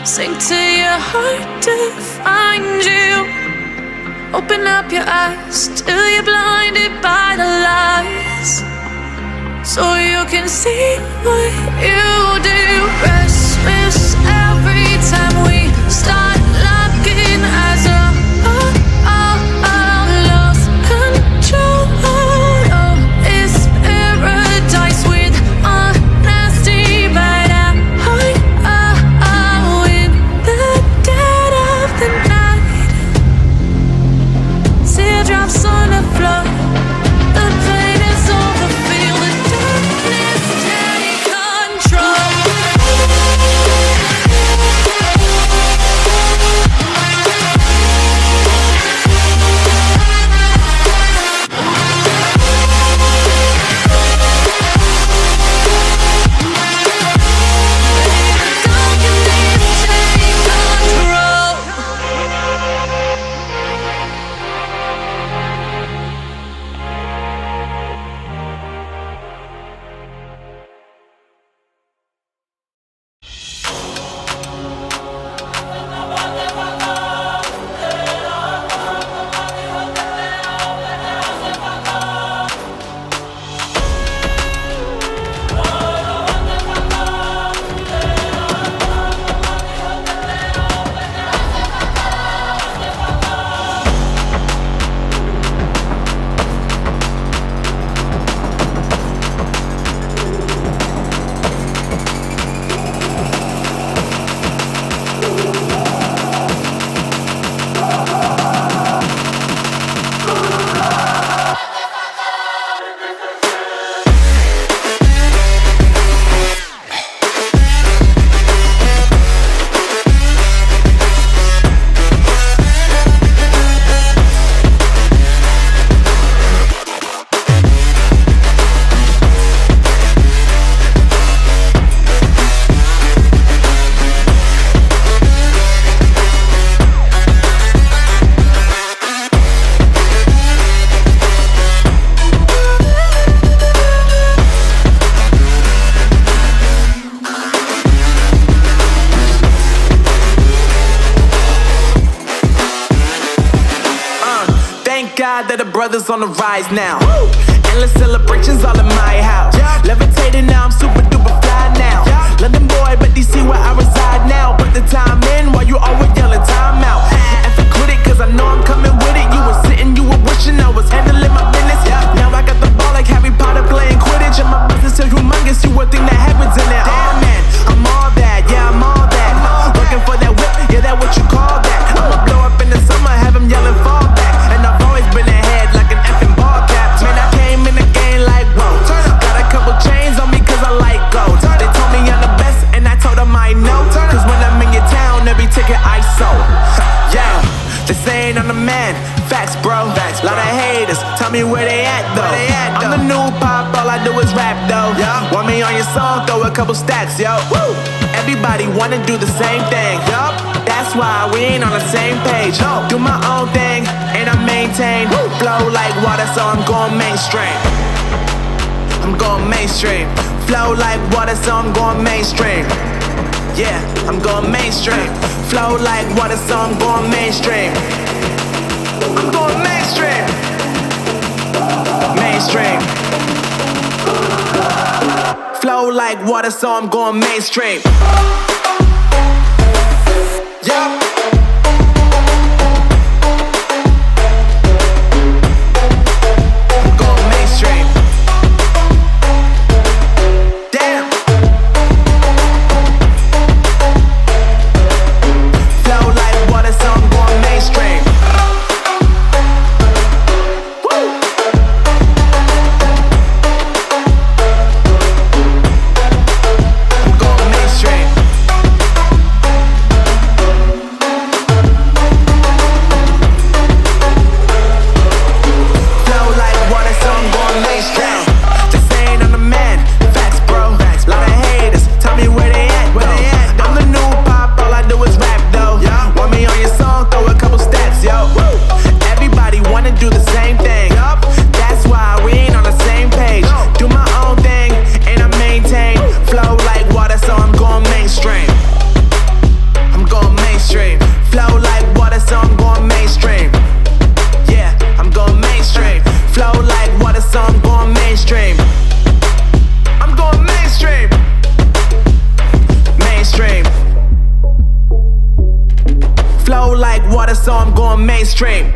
Sink to your heart to find you. Open up your eyes till you're blinded by the lies, so you can see what you do. Rest proud that the brothers on the rise now. Endless celebrations all in my house. Levitating now, I'm super duper fly now. London boy, but DC where I reside now. Put the time in while you always yelling time out. And for quit it, cause I know I'm coming with it. You were sitting, you were wishing I was handling my business. Now I got the ball like Harry Potter playing Quidditch. And my business is humongous, you would think that happens in there. Oh man, I'm all that, yeah, I'm all that. Looking for that whip, yeah, that what you call that. I'ma blow up in the summer, have them yelling fall back. And I've always been ahead like an effing ball cap. Man, I came in the game like, whoa. Got a couple chains on me cause I like gold. They told me I'm the best and I told them I know. Cause when I'm in your town, every ticket I sold. Yeah, they saying I'm the man. Facts, bro. Lot of haters, tell me where they at though. I'm the new pop, all I do is rap though. Want me on your song, throw a couple stacks, yo. Woo! Everybody wanna do the same thing. That's why we ain't on the same page. Do my own thing and I maintain. Flow like water, so I'm going mainstream. I'm going mainstream. Flow like water, so I'm going mainstream. Yeah, I'm going mainstream. Flow like water, so I'm going mainstream. I'm going mainstream. Mainstream. Flow like water, so I'm going mainstream. Yeah. I'm going mainstream. Damn. Flow like water, so I'm going mainstream. Flow like water, so I'm going mainstream.